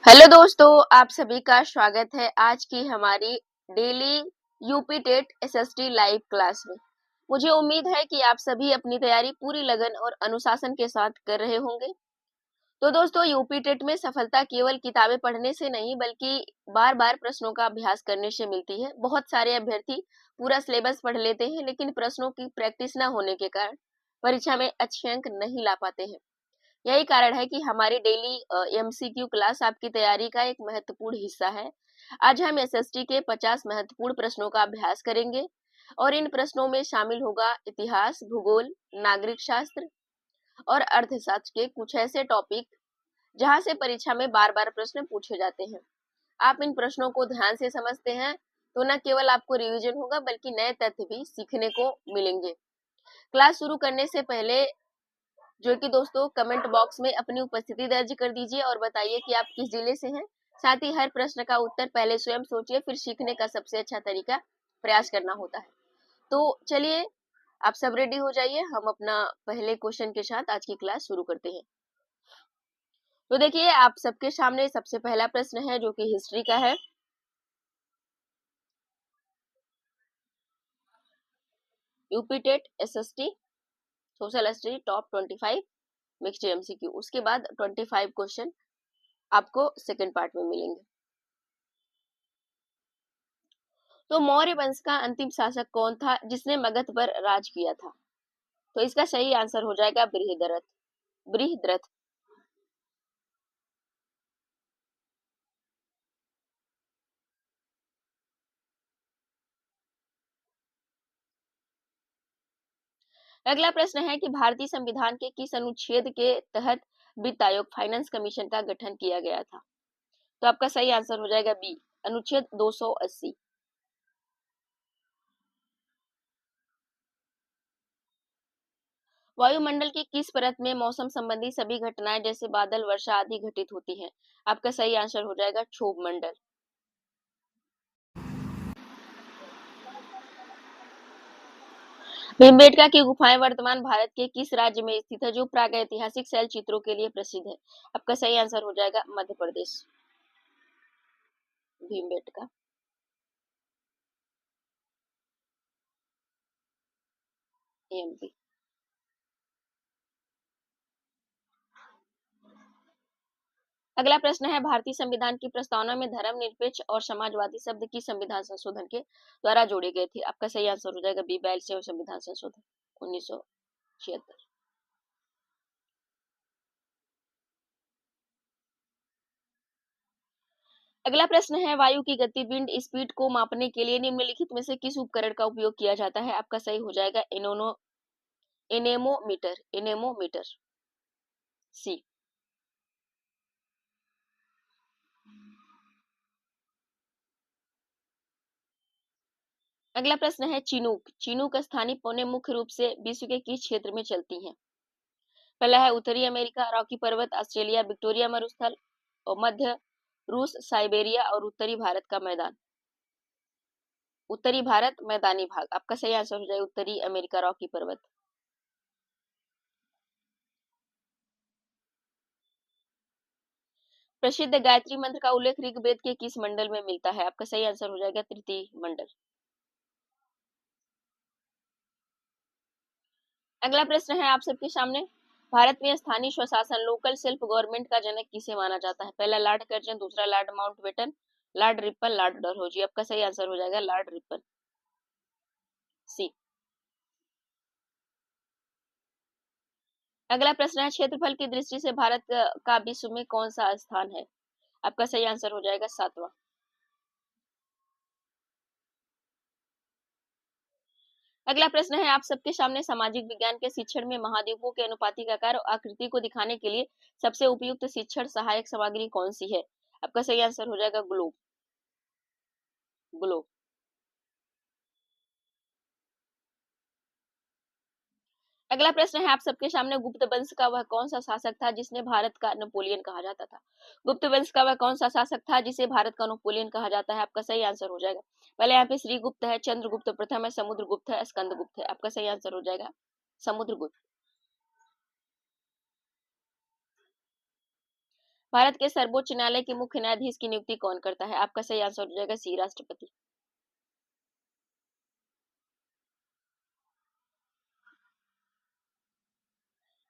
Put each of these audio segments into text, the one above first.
Hello दोस्तों, आप सभी का स्वागत है आज की हमारी daily UP TET SST live class में। मुझे उम्मीद है कि आप सभी अपनी तैयारी पूरी लगन और अनुशासन के साथ कर रहे होंगे। तो दोस्तों, यूपी टेट में सफलता केवल किताबें पढ़ने से नहीं बल्कि बार बार प्रश्नों का अभ्यास करने से मिलती है। बहुत सारे अभ्यर्थी पूरा सिलेबस पढ़ लेते हैं लेकिन प्रश्नों की प्रैक्टिस न होने के कारण परीक्षा में अच्छे अंक नहीं ला पाते हैं। यही कारण है कि हमारी डेली एमसीक्यू क्लास आपकी तैयारी का एक महत्वपूर्ण हिस्सा है। आज हम एसएसटी के 50 महत्वपूर्ण प्रश्नों का अभ्यास करेंगे और इन प्रश्नों में शामिल होगा इतिहास, भूगोल, नागरिक शास्त्र और अर्थशास्त्र के कुछ ऐसे टॉपिक जहां से परीक्षा में बार-बार प्रश्न पूछे जाते हैं। आप इन प्रश्नों को ध्यान से समझते हैं तो न केवल आपको रिवीजन होगा बल्कि नए तथ्य भी सीखने को मिलेंगे। क्लास शुरू करने से पहले जो कि दोस्तों कमेंट बॉक्स में अपनी उपस्थिति दर्ज कर दीजिए और बताइए कि आप किस जिले से हैं। साथ ही हर प्रश्न का उत्तर पहले स्वयं सोचिए, फिर सीखने का सबसे अच्छा तरीका प्रयास करना होता है। तो चलिए, आप सब रेडी हो जाइए, हम अपना पहले क्वेश्चन के साथ आज की क्लास शुरू करते हैं। तो देखिए, आप सबके सामने सबसे पहला प्रश्न है जो कि हिस्ट्री का है। UP TET SST social history top 25 mixed MCQ. उसके बाद 25 क्वेश्चन आपको सेकंड पार्ट में मिलेंगे। तो मौर्य वंश का अंतिम शासक कौन था जिसने मगध पर राज किया था? तो इसका सही आंसर हो जाएगा बृहद्रथ। बृहद्रथ। अगला प्रश्न है कि भारतीय संविधान के किस अनुच्छेद के तहत वित्त आयोग फाइनेंस कमीशन का गठन किया गया था? तो आपका सही आंसर हो जाएगा बी, अनुच्छेद 280। वायुमंडल की किस परत में मौसम संबंधी सभी घटनाएं जैसे बादल, वर्षा आदि घटित होती हैं? आपका सही आंसर हो जाएगा क्षोभ मंडल। भीमबेटका की गुफाएं वर्तमान भारत के किस राज्य में स्थित है जो प्रागैतिहासिक शैल चित्रों के लिए प्रसिद्ध है? आपका सही आंसर हो जाएगा मध्य प्रदेश। भीमबेटका। एमपी। अगला प्रश्न है भारतीय संविधान की प्रस्तावना में धर्मनिरपेक्ष और समाजवादी शब्द किस संविधान संशोधन के द्वारा जोड़े गए थे? आपका सही आंसर हो जाएगा बी, 42वें संविधान संशोधन 1976। अगला प्रश्न है वायु की गति विंड स्पीड को मापने के लिए निम्नलिखित में से किस उपकरण का उपयोग किया जाता है? आपका सही हो जाएगा एनेमोमीटर। एनेमोमीटर सी। अगला प्रश्न है चिनूक। चिनूक स्थानीय पौने मुख्य रूप से विश्व के किस क्षेत्र में चलती हैं? पहला है उत्तरी अमेरिका, रॉकी पर्वत, ऑस्ट्रेलिया, विक्टोरिया मरुस्थल और मध्य रूस, साइबेरिया और उत्तरी भारत का मैदान। उत्तरी भारत मैदानी भाग। आपका सही आंसर हो जाएगा उत्तरी अमेरिका, रॉकी पर्वत। प्रसिद्ध गायत्री मंत्र का उल्लेख ऋग्वेद के किस मंडल में मिलता है? आपका सही आंसर हो जाएगा तृतीय मंडल। अगला प्रश्न है आप सबके सामने, भारत में स्थानीय स्वशासन लोकल सेल्फ गवर्नमेंट का जनक किसे माना जाता है? पहला लॉर्ड कर्जन, दूसरा Lord Mountbatten, Lord Ripon, Lord Dalhousie. आपका सही आंसर हो जाएगा लॉर्ड रिपन सी। अगला प्रश्न है क्षेत्रफल की दृष्टि से भारत का विश्व में कौन सा स्थान है? आपका सही आंसर हो जाएगा 7वां। अगला प्रश्न है आप सबके सामने, सामाजिक विज्ञान के शिक्षण में महाद्वीपों के अनुपातिक आकार और आकृति को दिखाने के लिए सबसे उपयुक्त शिक्षण सहायक सामग्री कौन सी है? आपका सही आंसर हो जाएगा ग्लोब। ग्लोब। अगला प्रश्न है आप सबके सामने, गुप्त वंश का वह कौन सा शासक था जिसने भारत का नेपोलियन कहा जाता था? गुप्त वंश का वह कौन सा शासक था जिसे भारत का नेपोलियन कहा जाता है? आपका सही आंसर हो जाएगा, पहले यहाँ पे श्रीगुप्त है, चंद्रगुप्त प्रथम है, समुद्रगुप्त है, स्कंदगुप्त है। आपका सही आंसर हो जाएगा समुद्रगुप्त। भारत के सर्वोच्च न्यायालय के मुख्य न्यायाधीश की नियुक्ति कौन करता है? आपका सही आंसर हो जाएगा सी, राष्ट्रपति।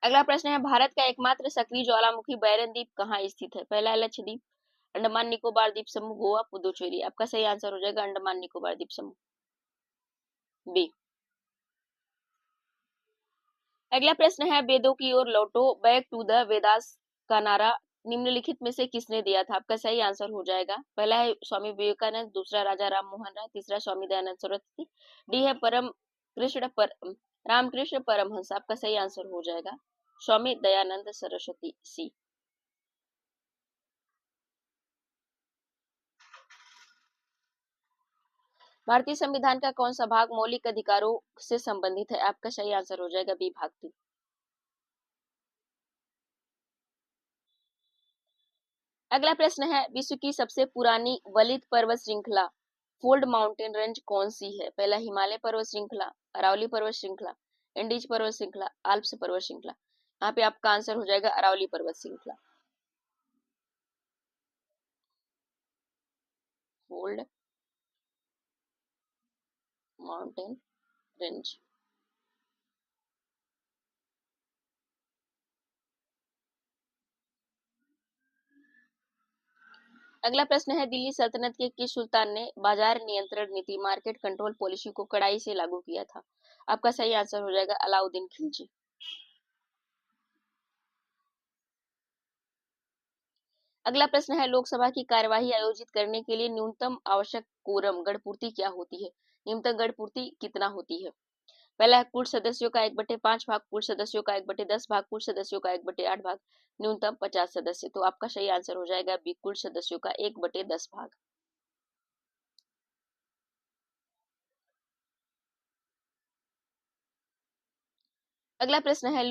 अगला प्रश्न है, भारत का एकमात्र सक्रिय ज्वालामुखी बैरन द्वीप कहाँ स्थित है? पहला है लक्षद्वीप, अंडमान निकोबार द्वीप समूह, गोवा, पुदुचेरी। आपका सही आंसर हो जाएगा अंडमान निकोबार द्वीप समूह, बी। अगला प्रश्न है, वेदों की ओर लौटो, बैक टू द वेदास का नारा निम्नलिखित में से किसने दिया था? आपका सही आंसर हो जाएगा, पहला है स्वामी विवेकानंद, दूसरा राजा राम मोहन राय, तीसरा स्वामी दयानंद सरस्वती, डी है रामकृष्ण परमहंस। आपका सही आंसर हो जाएगा स्वामी दयानंद सरस्वती, सी। भारतीय संविधान का कौन सा भाग मौलिक अधिकारों से संबंधित है? आपका सही आंसर हो जाएगा बी, भाग 3। अगला प्रश्न है, विश्व की सबसे पुरानी वलित पर्वत श्रृंखला फोल्ड माउंटेन रेंज कौन सी है? पहला हिमालय पर्वत श्रृंखला, अरावली पर्वत श्रृंखला, इंडीज पर्वत श्रृंखला, आल्प्स पर्वत श्रृंखला। यहाँ पे आपका आंसर हो जाएगा अरावली पर्वत श्रृंखला, फोल्ड माउंटेन रेंज। अगला प्रश्न है, दिल्ली सल्तनत के किस सुल्तान ने बाजार नियंत्रण नीति मार्केट कंट्रोल पॉलिसी को कड़ाई से लागू किया था? आपका सही आंसर हो जाएगा अलाउद्दीन खिलजी। अगला प्रश्न है, लोकसभा की कार्यवाही आयोजित करने के लिए न्यूनतम आवश्यक कोरम गणपूर्ति क्या होती है? न्यूनतम गणपूर्ति कितना होती है? पहला है कुल सदस्यों का 1/5 भाग, कुल सदस्यों का 1/10 भाग, कुल सदस्यों का 1/8 भाग, न्यूनतम 50 सदस्य। तो आपका सही आंसर हो जाएगा बी, कुल सदस्यों का 1/10 भाग। अगला प्रश्न है,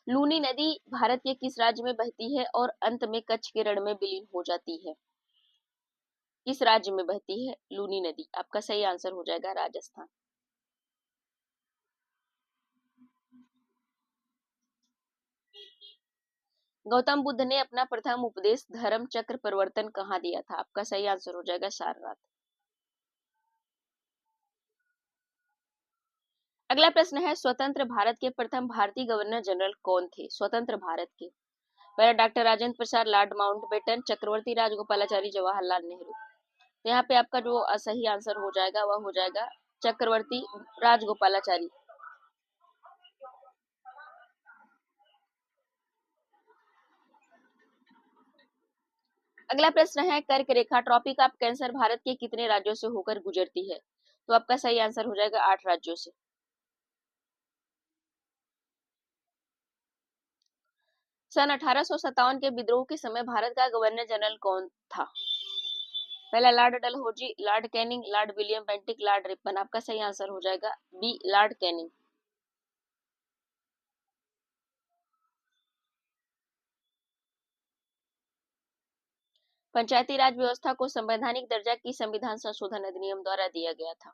लूनी नदी भारत के किस राज्य में बहती है और अंत में कच्छ के रण में विलीन हो जाती है? किस राज्य में बहती है लूनी नदी? आपका सही आंसर हो जाएगा राजस्थान। गौतम बुद्ध ने अपना प्रथम उपदेश धर्म चक्र परिवर्तन कहाँ दिया था? आपका सही आंसर हो जाएगा सारनाथ। अगला प्रश्न है, स्वतंत्र भारत के प्रथम भारतीय गवर्नर जनरल कौन थे? स्वतंत्र भारत के, पहला doctor Rajendra Prasad, Lord Mountbatten, चक्रवर्ती राजगोपालाचारी, जवाहरलाल नेहरू। तो यहाँ पे आपका जो सही आंसर हो जाएगा वह हो जाएगा चक्रवर्ती राजगोपालाचारी। अगला प्रश्न है, कर्क रेखा ट्रॉपिक ऑफ कैंसर भारत के कितने राज्यों से होकर गुजरती है? तो आपका सही आंसर हो जाएगा 8 राज्यों से। सन 1857 के विद्रोह के समय भारत का गवर्नर जनरल कौन था? पहला Lord Dalhousie, Lord Canning, Lord William Bentinck, Lord Ripon. आपका सही आंसर हो जाएगा बी, लॉर्ड कैनिंग। पंचायती राज व्यवस्था को संवैधानिक दर्जा की संविधान संशोधन अधिनियम द्वारा दिया गया था।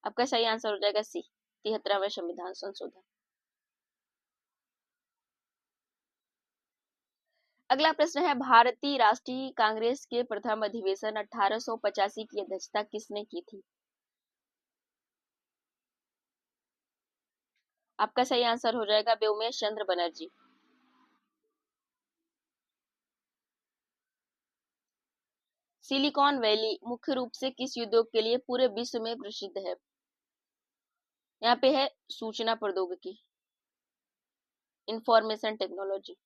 आपका सही आंसर हो जाएगा सी, 73वां संविधान संशोधन। अगला प्रश्न है, भारतीय राष्ट्रीय कांग्रेस के प्रथम अधिवेशन 1885 की अध्यक्षता किसने की थी? आपका सही आंसर हो जाएगा व्योमेश चंद्र बनर्जी। सिलिकॉन वैली मुख्य रूप से किस उद्योग के लिए पूरे विश्व में प्रसिद्ध है? यहाँ पे है सूचना प्रौद्योगिकी, इंफॉर्मेशन टेक्नोलॉजी।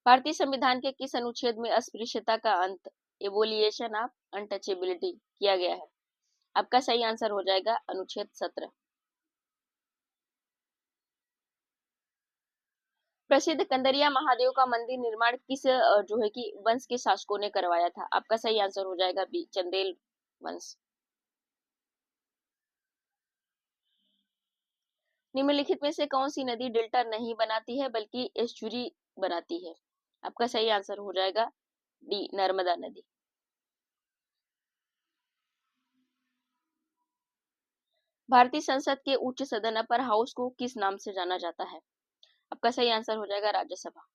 भारतीय संविधान के किस अनुच्छेद में अस्पृश्यता का अंत, एबोलिएशन ऑफ अनटचेबिलिटी, किया गया है? आपका सही आंसर हो जाएगा अनुच्छेद 17। प्रसिद्ध कंदरिया महादेव का मंदिर निर्माण किस जो है कि वंश के शासकों ने करवाया था? आपका सही आंसर हो जाएगा बी, चंदेल वंश। निम्नलिखित में से कौन सी नदी डेल्टा नहीं बनाती है बल्कि एस्चुरी बनाती है? आपका सही आंसर हो जाएगा डी, नर्मदा नदी। भारतीय संसद के उच्च सदन अपर हाउस को किस नाम से जाना जाता है? आपका सही आंसर हो जाएगा राज्यसभा।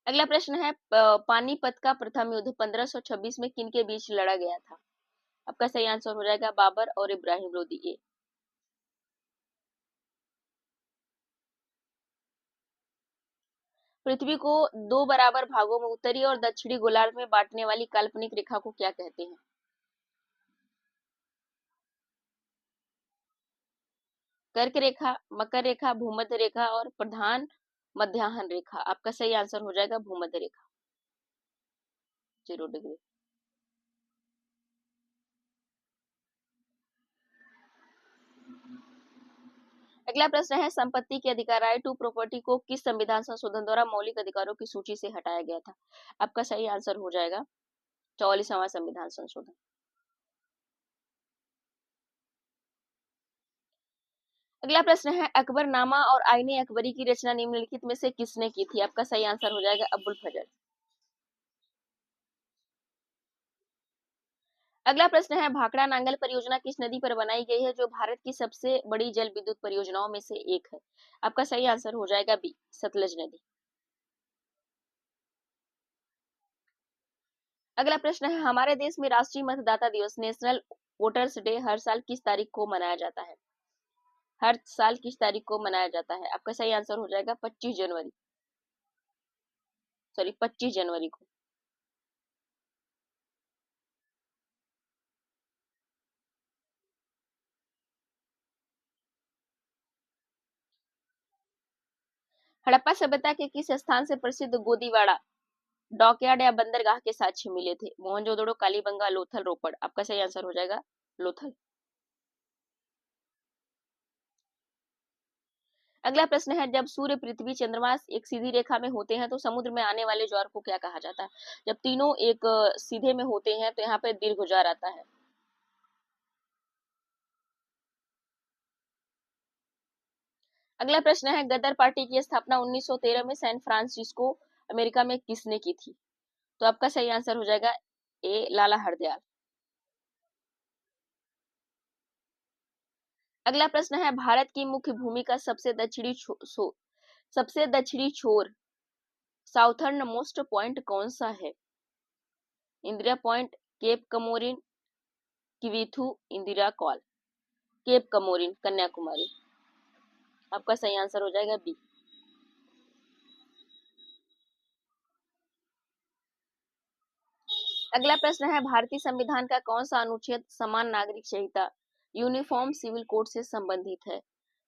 अगला प्रश्न है पानीपत का प्रथम युद्ध 1526 में किनके बीच लड़ा गया था? आपका सही आंसर हो जाएगा बाबर और इब्राहिम लोदी। ये पृथ्वी को दो बराबर भागों में उत्तरी और दक्षिणी गोलार्ध में बांटने वाली काल्पनिक रेखा को क्या कहते हैं? कर्क रेखा, मकर रेखा, भूमध्य रेखा और प्रधान मध्याह्न रेखा। आपका सही आंसर हो जाएगा भूमध्य रेखा, 0 डिग्री। अगला प्रश्न है संपत्ति के अधिकार, राइट टू प्रॉपर्टी को किस संविधान संशोधन द्वारा मौलिक अधिकारों की सूची से हटाया गया था? आपका सही आंसर हो जाएगा 44वां संविधान संशोधन। अगला प्रश्न है अकबरनामा और आईने अकबरी की रचना निम्नलिखित में से किसने की थी? आपका सही आंसर हो जाएगा अबुल फजल। अगला प्रश्न है भाखड़ा नांगल परियोजना किस नदी पर बनाई गई है जो भारत की सबसे बड़ी जल विद्युत परियोजनाओं में से एक है? आपका सही आंसर हो जाएगा बी, सतलज नदी। अगला प्रश्न है हमारे देश में राष्ट्रीय मतदाता दिवस नेशनल वोटर्स डे हर साल किस तारीख को मनाया जाता है? हर साल किस तारीख को मनाया जाता है? आपका सही आंसर हो जाएगा 25 जनवरी, सॉरी 25 जनवरी को। हड़प्पा सभ्यता के किस स्थान से प्रसिद्ध गोदीवाड़ा डॉकयार्ड या बंदरगाह के साक्ष्य मिले थे? मोहनजोदड़ो, कालीबंगा, लोथल, रोपड़। आपका सही आंसर हो जाएगा लोथल। अगला प्रश्न है जब सूर्य, पृथ्वी, चंद्रमा एक सीधी रेखा में होते हैं तो समुद्र में आने वाले ज्वार को क्या कहा जाता है? जब तीनों एक सीधे में होते हैं तो यहाँ पे दीर्घ ज्वार आता है। अगला प्रश्न है गदर पार्टी की स्थापना 1913 में सैन फ्रांसिस्को अमेरिका में किसने की थी? तो आपका सही आंसर हो जाएगा ए, लाला हरदयाल। अगला प्रश्न है भारत की मुख्य भूमि का सबसे दक्षिणी छोर साउथर्न मोस्ट पॉइंट कौन सा है? इंदिरा पॉइंट, केप कमोरिन, किवीथू, Indira col. Cape Comorin, Kanyakumari. आपका सही आंसर हो जाएगा बी। अगला प्रश्न है भारतीय संविधान का कौन सा अनुच्छेद समान नागरिक संहिता यूनिफॉर्म सिविल कोड से संबंधित है?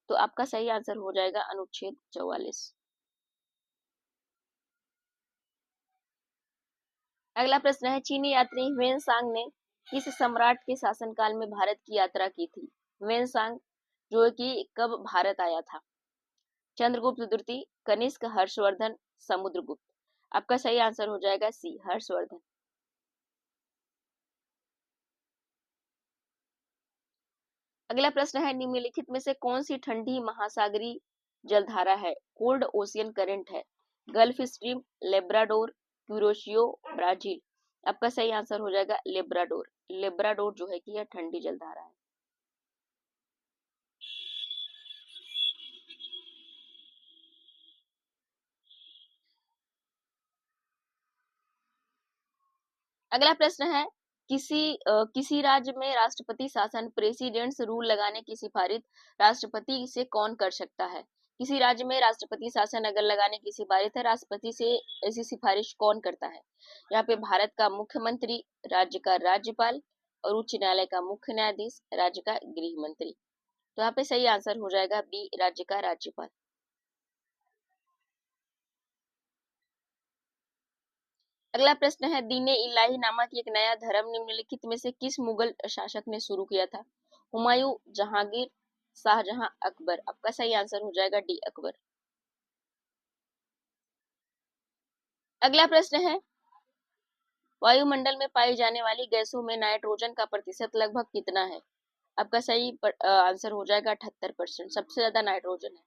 तो आपका सही आंसर हो जाएगा अनुच्छेद 44। अगला प्रश्न है चीनी यात्री ह्वेनसांग ने किस सम्राट के शासनकाल में भारत की यात्रा की थी? ह्वेनसांग जो कि कब भारत आया था? चंद्रगुप्त द्वितीय, कनिष्क, हर्षवर्धन, समुद्रगुप्त। आपका सही आंसर हो जाएगा सी, हर्षवर्धन। अगला प्रश्न है निम्नलिखित में से कौन सी ठंडी महासागरीय जलधारा है? कोल्ड ओशियन करंट है, gulf stream, Labrador, Kuroshio, Brazil. आपका सही आंसर हो जाएगा लेब्राडोर। लेब्राडोर जो है कि यह ठंडी जलधारा है। अगला प्रश्न है किसी राज्य में राष्ट्रपति शासन प्रेसिडेंट्स रूल लगाने की सिफारिश राष्ट्रपति से कौन कर सकता है? किसी राज्य में राष्ट्रपति शासन अगर लगाने की सिफारिश है राष्ट्रपति से ऐसी सिफारिश कौन करता है? यहाँ पे भारत का मुख्यमंत्री, राज्य का राज्यपाल और उच्च न्यायालय का मुख्य न्यायाधीश, राज्य का गृह मंत्री। तो यहाँ पे सही आंसर हो जाएगा बी, राज्य का राज्यपाल। अगला प्रश्न है दीने इलाही नामक एक नया धर्म निम्नलिखित में से किस मुगल शासक ने शुरू किया था? हुमायूं, जहांगीर, शाहजहां, अकबर। आपका सही आंसर हो जाएगा डी, अकबर। अगला प्रश्न है वायुमंडल में पाई जाने वाली गैसों में नाइट्रोजन का प्रतिशत लगभग कितना है? आपका सही आंसर हो जाएगा 78%। सबसे ज्यादा नाइट्रोजन है।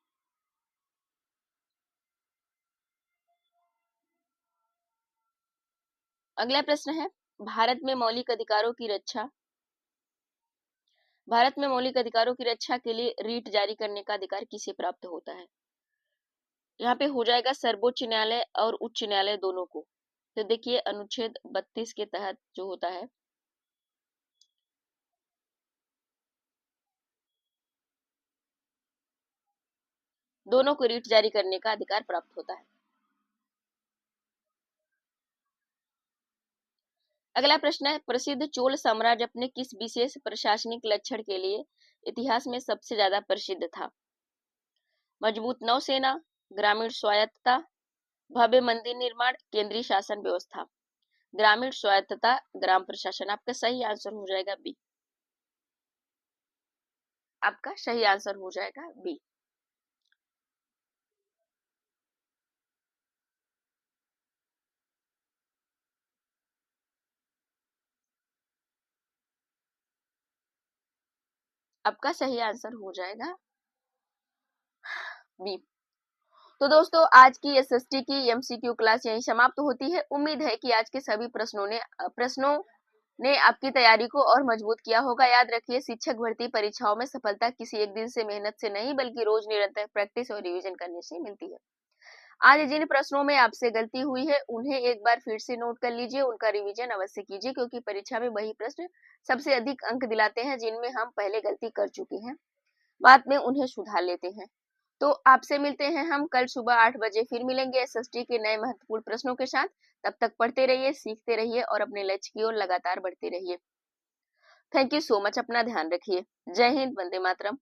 अगला प्रश्न है भारत में मौलिक अधिकारों की रक्षा भारत में मौलिक अधिकारों की रक्षा के लिए रीट जारी करने का अधिकार किसे प्राप्त होता है? यहाँ पे हो जाएगा सर्वोच्च न्यायालय और उच्च न्यायालय दोनों को। तो देखिए अनुच्छेद 32 के तहत जो होता है, दोनों को रीट जारी करने का अधिकार प्राप्त होता है। अगला प्रश्न है, प्रसिद्ध चोल साम्राज्य अपने किस विशेष प्रशासनिक लक्षण के लिए इतिहास में सबसे ज्यादा प्रसिद्ध था? मजबूत नौसेना, ग्रामीण स्वायत्तता, भव्य मंदिर निर्माण, केंद्रीय शासन व्यवस्था। ग्रामीण स्वायत्तता, ग्राम प्रशासन। आपका सही आंसर हो जाएगा बी। आपका सही आंसर हो जाएगा बी। आपका सही आंसर हो जाएगा बी। तो दोस्तों आज की एसएसटी की एमसीक्यू क्लास यहीं समाप्त होती है। उम्मीद है कि आज के सभी प्रश्नों ने आपकी तैयारी को और मजबूत किया होगा। याद रखिए, शिक्षक भर्ती परीक्षाओं में सफलता किसी एक दिन से मेहनत से नहीं बल्कि रोज निरंतर प्रैक्टिस और रिवीजन करने से मिलती है। आज जिन प्रश्नों में आपसे गलती हुई है उन्हें एक बार फिर से नोट कर लीजिए, उनका रिवीजन अवश्य कीजिए, क्योंकि परीक्षा में वही प्रश्न सबसे अधिक अंक दिलाते हैं जिनमें हम पहले गलती कर चुके हैं, बाद में उन्हें सुधार लेते हैं। तो आपसे मिलते हैं हम कल सुबह 8 बजे, फिर मिलेंगे एसएसटी के नए महत्वपूर्ण प्रश्नों के साथ। तब तक पढ़ते रहिए, सीखते रहिए और अपने लक्ष्य की ओर लगातार बढ़ते रहिए। Thank you so much. अपना ध्यान रखिए। जय हिंद, वंदे मातरम।